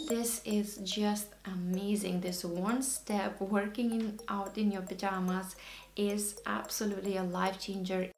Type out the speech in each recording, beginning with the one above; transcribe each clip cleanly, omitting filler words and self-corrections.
This is just amazing. This one step, working out in your pajamas, is absolutely a life changer.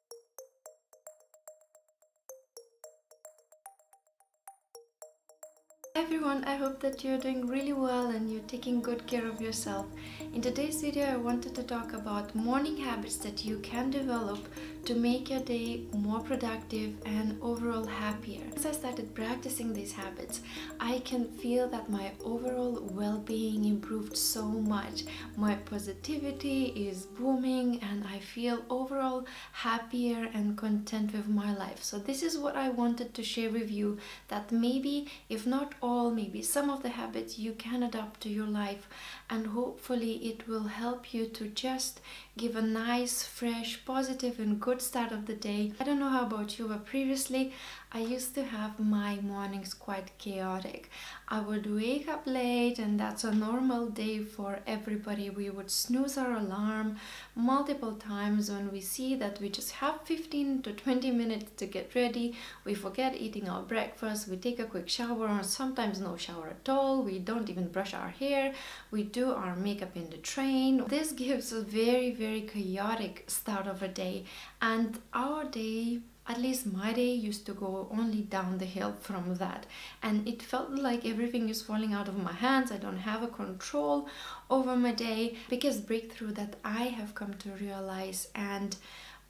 Everyone, I hope that you're doing really well and you're taking good care of yourself. In today's video, I wanted to talk about morning habits that you can develop to make your day more productive and overall happier. As I started practicing these habits, I can feel that my overall well-being improved so much. My positivity is booming and I feel overall happier and content with my life. So this is what I wanted to share with you, that maybe, if not all, maybe some of the habits you can adopt to your life, and hopefully it will help you to just give a nice, fresh, positive and good start of the day. I don't know how about you, but previously I used to have my mornings quite chaotic. I would wake up late, and that's a normal day for everybody. We would snooze our alarm multiple times when we see that we just have 15 to 20 minutes to get ready. We forget eating our breakfast, we take a quick shower, or sometimes no shower at all. We don't even brush our hair, we do our makeup in the train. This gives a very chaotic start of a day, and our day, at least my day, used to go only down the hill from that, and it felt like everything is falling out of my hands. I don't have a control over my day. Biggest breakthrough that I have come to realize, and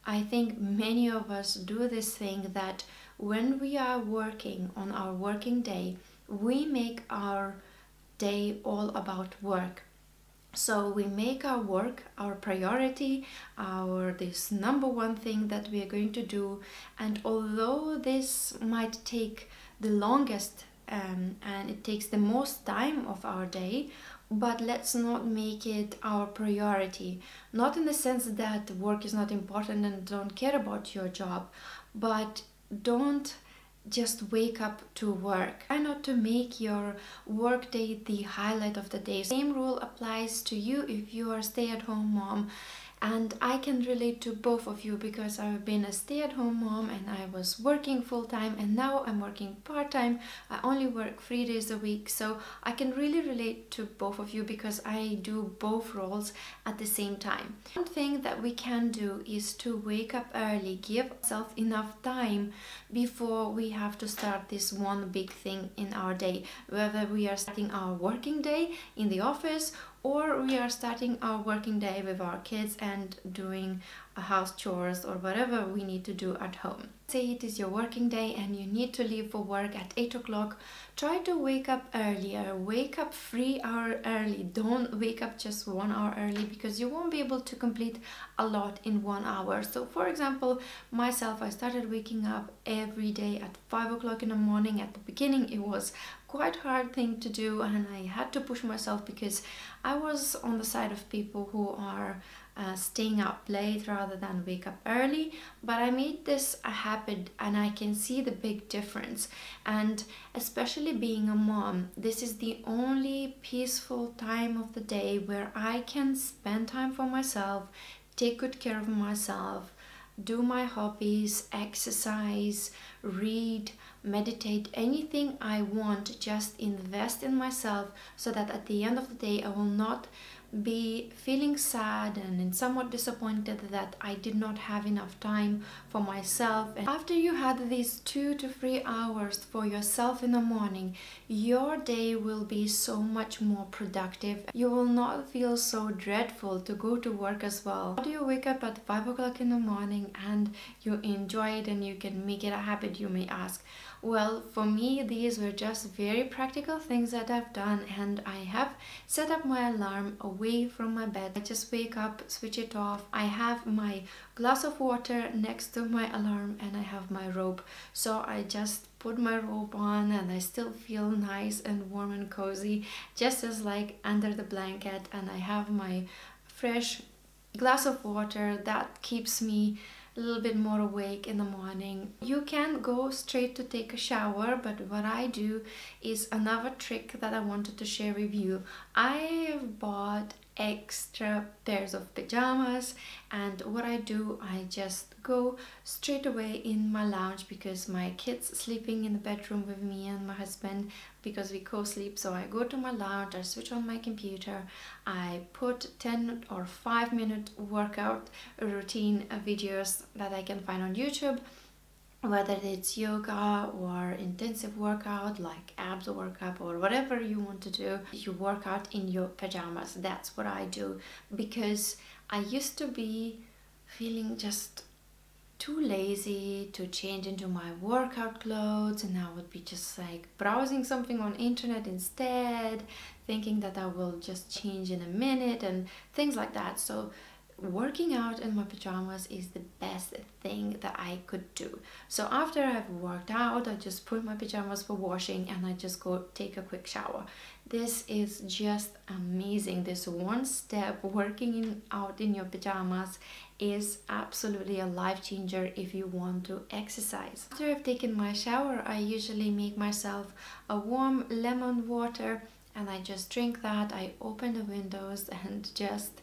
I think many of us do this thing, that when we are working on our working day, we make our day all about work. So we make our work our priority, this number one thing that we are going to do. And although this might take the longest and it takes the most time of our day, but let's not make it our priority. Not in the sense that work is not important and don't care about your job, but don't just wake up to work. Try not to make your work day the highlight of the day. Same rule applies to you if you are a stay-at-home mom. And I can relate to both of you, because I've been a stay-at-home mom and I was working full-time, and now I'm working part-time. I only work 3 days a week, so I can really relate to both of you because I do both roles at the same time. One thing that we can do is to wake up early, give ourselves enough time before we have to start this one big thing in our day, whether we are starting our working day in the office or we are starting our working day with our kids and doing house chores or whatever we need to do at home. Say it is your working day and you need to leave for work at 8 o'clock. Try to wake up earlier. Wake up 3 hours early. Don't wake up just 1 hour early, because you won't be able to complete a lot in 1 hour. So for example, myself, I started waking up every day at 5 o'clock in the morning. At the beginning it was quite hard thing to do, and I had to push myself because I was on the side of people who are staying up late rather than wake up early. But I made this a habit and I can see the big difference. And especially being a mom, this is the only peaceful time of the day where I can spend time for myself, take good care of myself, do my hobbies, exercise, read, meditate, anything I want. Just invest in myself so that at the end of the day I will not be feeling sad and somewhat disappointed that I did not have enough time for myself. And after you had these 2 to 3 hours for yourself in the morning, your day will be so much more productive. You will not feel so dreadful to go to work as well. How do you wake up at 5 o'clock in the morning and you enjoy it and you can make it a habit, you may ask? Well, for me, these were just very practical things that I've done, and I have set up my alarm away from my bed. I just wake up, switch it off. I have my glass of water next to my alarm and I have my robe. So I just put my robe on and I still feel nice and warm and cozy, just as like under the blanket, and I have my fresh glass of water that keeps me a little bit more awake in the morning. You can go straight to take a shower, but what I do is another trick that I wanted to share with you. I have bought extra pairs of pajamas. And what I do, I just go straight away in my lounge because my kids sleeping in the bedroom with me and my husband because we co-sleep. So I go to my lounge, I switch on my computer, I put 10 or 5-minute workout routine videos that I can find on YouTube, whether it's yoga or intensive workout like abs workout or whatever you want to do. You work out in your pajamas. That's what I do, because I used to be feeling just too lazy to change into my workout clothes, and I would be just like browsing something on internet instead, thinking that I will just change in a minute and things like that. So working out in my pajamas is the best thing that I could do. So after I've worked out, I just put my pajamas for washing and I just go take a quick shower. This is just amazing. This one step, working out in your pajamas, is absolutely a life changer if you want to exercise. After I've taken my shower, I usually make myself a warm lemon water and I just drink that. I open the windows and just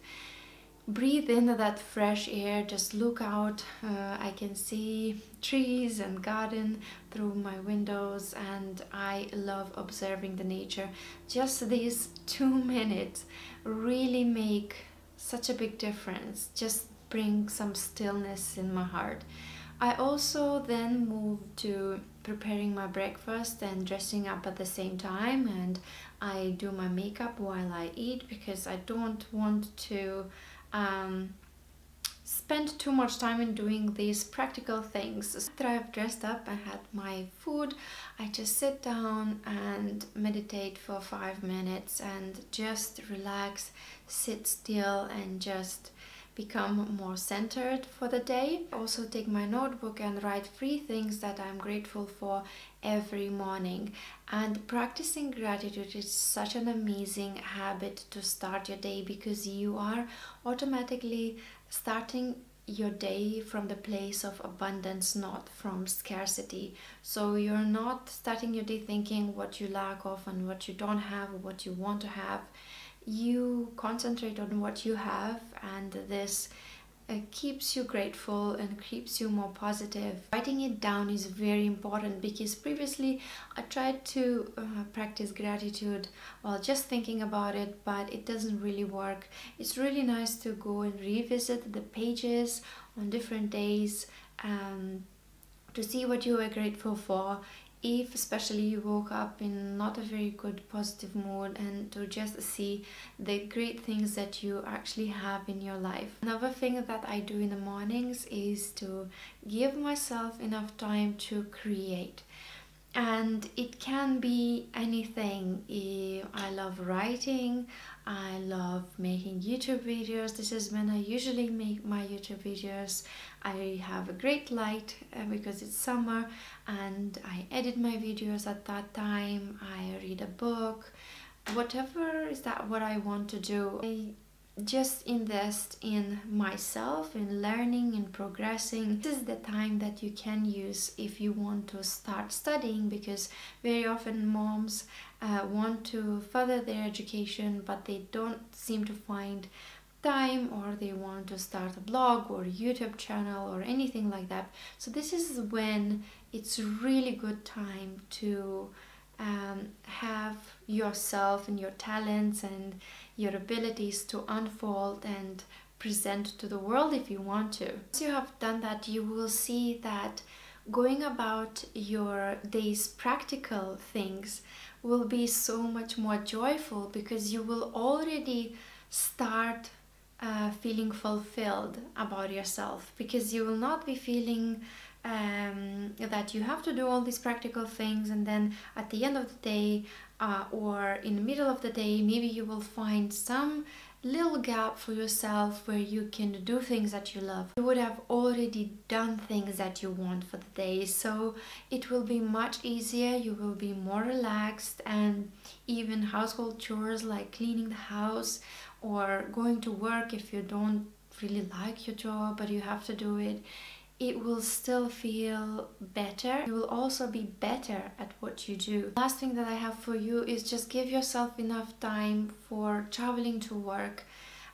breathe in that fresh air, just look out. I can see trees and garden through my windows, and I love observing the nature. Just these 2 minutes really make such a big difference, just bring some stillness in my heart. I also then move to preparing my breakfast and dressing up at the same time, and I do my makeup while I eat because I don't want to spend too much time in doing these practical things. After I've dressed up and had my food, I just sit down and meditate for 5 minutes and just relax, sit still and just become more centered for the day. I also take my notebook and write 3 things that I'm grateful for every morning. And practicing gratitude is such an amazing habit to start your day, because you are automatically starting your day from the place of abundance, not from scarcity. So you're not starting your day thinking what you lack of and what you don't have or what you want to have. You concentrate on what you have, and this keeps you grateful and keeps you more positive. Writing it down is very important, because previously I tried to practice gratitude while just thinking about it, but it doesn't really work. It's really nice to go and revisit the pages on different days to see what you are grateful for, if especially you woke up in not a very good positive mood, and to just see the great things that you actually have in your life. Another thing that I do in the mornings is to give myself enough time to create. And it can be anything. I love writing, I love making YouTube videos. This is when I usually make my YouTube videos. I have a great light because it's summer, and I edit my videos at that time. I read a book, whatever is that what I want to do. I just invest in myself, in learning and progressing. This is the time that you can use if you want to start studying, because very often moms want to further their education, but they don't seem to find time, or they want to start a blog or a YouTube channel or anything like that. So this is when it's really good time to have yourself and your talents and your abilities to unfold and present to the world if you want to. Once you have done that, you will see that going about your day's practical things will be so much more joyful, because you will already start feeling fulfilled about yourself, because you will not be feeling that you have to do all these practical things, and then at the end of the day or in the middle of the day, maybe you will find some little gap for yourself where you can do things that you love. You would have already done things that you want for the day, so it will be much easier. You will be more relaxed, and even household chores like cleaning the house or going to work, if you don't really like your job but you have to do it, it will still feel better. You will also be better at what you do. Last thing that I have for you is just give yourself enough time for traveling to work.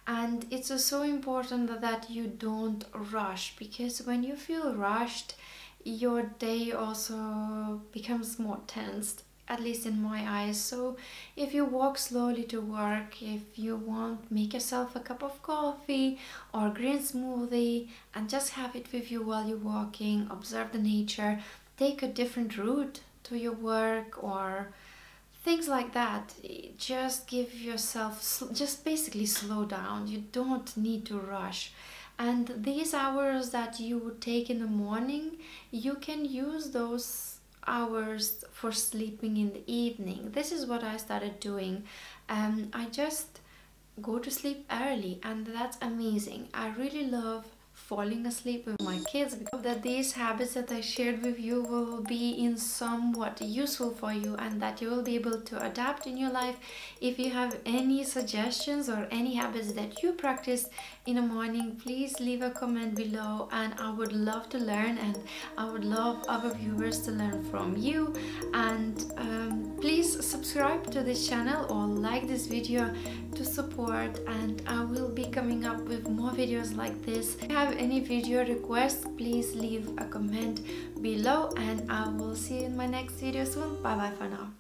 And it's so important that you don't rush, because when you feel rushed, your day also becomes more tensed, at least in my eyes. So if you walk slowly to work, if you want, make yourself a cup of coffee or green smoothie and just have it with you while you're walking, observe the nature, take a different route to your work or things like that. Just give yourself, just basically slow down. You don't need to rush. And these hours that you would take in the morning, you can use those hours for sleeping in the evening. This is what I started doing. I just go to sleep early, and that's amazing. I really love falling asleep with my kids, because that these habits that I shared with you will be in somewhat useful for you and that you will be able to adapt in your life. If you have any suggestions or any habits that you practice in the morning, please leave a comment below, and I would love to learn, and I would love other viewers to learn from you. And please subscribe to this channel or like this video to support, and I will be coming up with more videos like this. If you have any video requests, please leave a comment below, and I will see you in my next video soon. Bye bye for now.